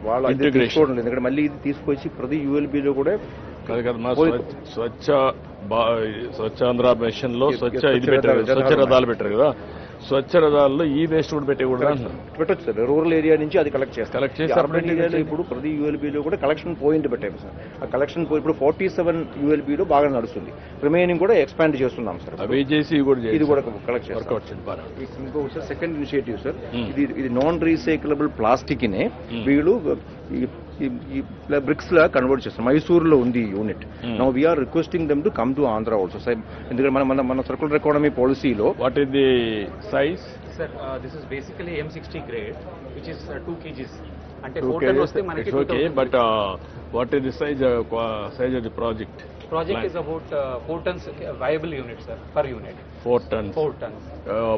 వాళ్ళు అది తీసుకోవడం లేదు. ఎందుకంటే మళ్ళీ ఇది తీసుకొచ్చి ప్రతి యూఎల్బీలో కూడా మా స్వచ్ఛాంధ్ర మిషన్ లో స్వచ్ఛ ఇది పెట్టారు, స్వచ్ఛ రథాలు పెట్టారు కదా, స్వచ్ఛ రథాల్లో ఈ వేస్ట్ కూడా పెట్టకూడదు పెట్టచ్చు సార్. రూరల్ ఏరియా నుంచి అది కలెక్ట్ చేసి అర్బన్ ఏరియాలో ఇప్పుడు ప్రతి యూఎల్బీలో కూడా కలెక్షన్ పాయింట్ పెట్టాము సార్. ఆ కలెక్షన్ ఇప్పుడు 47 యూఎల్బీలో బాగా నడుస్తుంది. రిమైనింగ్ కూడా ఎక్స్పాండ్ చేస్తున్నాం సార్. అవి చేసి ఇది కూడా కలెక్ట్ చేస్తాం. ఇంకొక సార్ సెకండ్ ఇనిషియేటివ్ సార్, ఇది నాన్ రీసైక్లబుల్ ప్లాస్టిక్ నే వీళ్ళు ఈ బ్రిక్స్ లా కన్వర్ట్ చేస్తాం. మైసూరులో ఉంది unit. Now we are requesting them to come to Andhra also sir. ఎందుకంటే మన సర్కులర్ ఎకానమీ పాలసీలో what is the size sir? This is basically M60 grade which is 2 kgs. అంటే 4 టన్ వస్తే మనకి okay. But what is the size of the project? Project is about 4 tons viable unit, sir, per unit. 4 tons. 4 tons.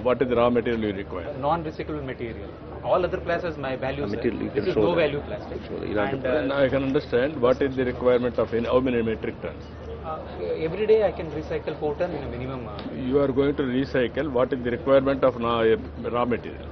What is the raw material you require? Non-recyclable material. All other plastics, my value, sir. This is no value plastic. And I can understand. What is the requirement of how many metric tons? Every day I can recycle 4 tons in a minimum. You are going to recycle. What is the requirement of raw material?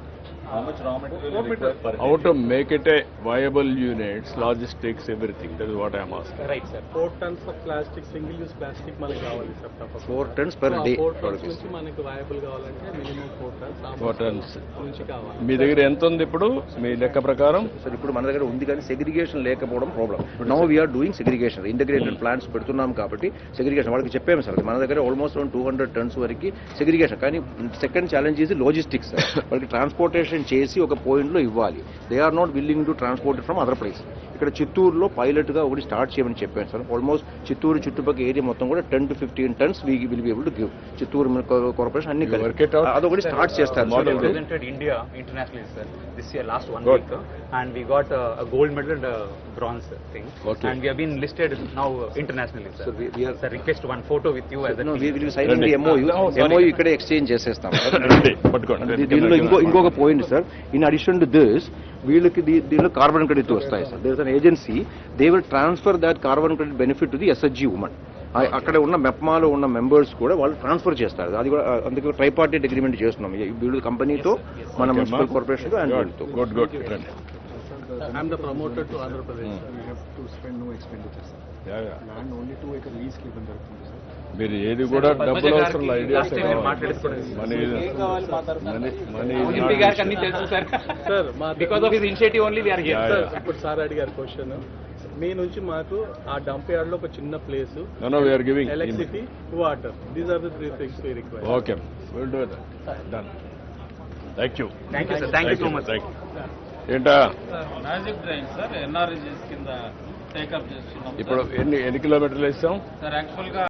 How much raw material required per How to make it a viable units, logistics, everything. That is what I am asking. Right, sir. 4 tons of plastic, single use plastic మనకి కావాలి sir. తప్పకుండా 4 tons per day. 4 tons నుంచి మనకి viable కావాలంటే minimum 4 tons 4 tons నుంచి కావాలి. మీ దగ్గర ఎంత ఉంది ఇప్పుడు మీ లెక్క ప్రకారం? సార్ ఇప్పుడు మన దగ్గర ఉంది కానీ సెగ్రిగేషన్ లేకపోవడం problem. Now we are doing segregation. Integrated plants పెడుతున్నాం కాబట్టి సెగ్రిగేషన్ వాళ్ళకి చెప్పాము సార్. మన దగ్గర ఆల్మోస్ట్ 200 tons వరకు సెగ్రిగేషన్. కానీ second challenge is logistics sir. వాళ్ళకి ట్రాన్స్పోర్టేషన్ చేసి ఒక పాయింట్ లో ఇవ్వాలి. They are not willing to transport from other place. ఇక్కడ చిత్తూరులో పైలట్ గా ఒకటి స్టార్ట్ చేయమని చెప్పాను సార్. ఆల్మోస్ట్ చిత్తూరు చుట్టుపక్కల ఏరియా మొత్తం కూడా 10 to 15 tons will be able to give. Chittoor corporation అన్ని అదొకటి స్టార్ట్ చేస్తారు. Represented India internationally, sir. This year, last 1 week, and we got a gold medal and a bronze thing. Okay. And we have been listed now internationally, sir. So we are Sir, request one photo with you as a we will be signing the MOU ఇక్కడే exchange చేసేస్తాం. పట్టుకోండి. దీనిలో ఇంకొక point sir. In addition to this వీళ్ళకి దీనిలో carbon credit వస్తాయి sir. There is an agency, they will transfer that carbon credit benefit to the SHG women. అక్కడ ఉన్న మెప్మాలో ఉన్న మెంబర్స్ కూడా వాళ్ళు ట్రాన్స్ఫర్ చేస్తారు. అది కూడా అందుకే ట్రైపార్టైట్ అగ్రిమెంట్ చేస్తున్నాం వీళ్ళు కంపెనీతో, మన మున్సిపల్ కార్పొరేషన్ తో అండ్ వీళ్ళతో. Good. I am the promoter to Andhra Pradesh. we have to spend no expenditure sir. Yeah. Land only 2 acre lease కి ఇవ్వడం జరుగుతుంది సార్. మీరు ఏది కూడా డబ్బులు అవసరం లేదు. ఐడియాస్ last time మేము మాట్లాడుకున్నాం. మనీ MP గారికి అన్ని తెలుసు, సార్. సార్ మా Because of his initiative only we are here. Yeah, Sir. yeah. ఇప్పుడు సార్ అడిగారు క్వశ్చన్. మీ నుంచి మాకు ఆ డంప్ యార్డ్ లో ఒక చిన్న place, No, we are giving. Electricity, water, these are the 3 things we require. Okay, we'll do that. Done. Thank you. Thank you, sir. Thank you so much. Thank you. ఏంటా magic drain sir, NREGs కింద take up చేస్తున్నాం ఇప్పుడు ఎన్ని కిలోమీటర్లు వేస్తాం sir. యాక్చువల్గా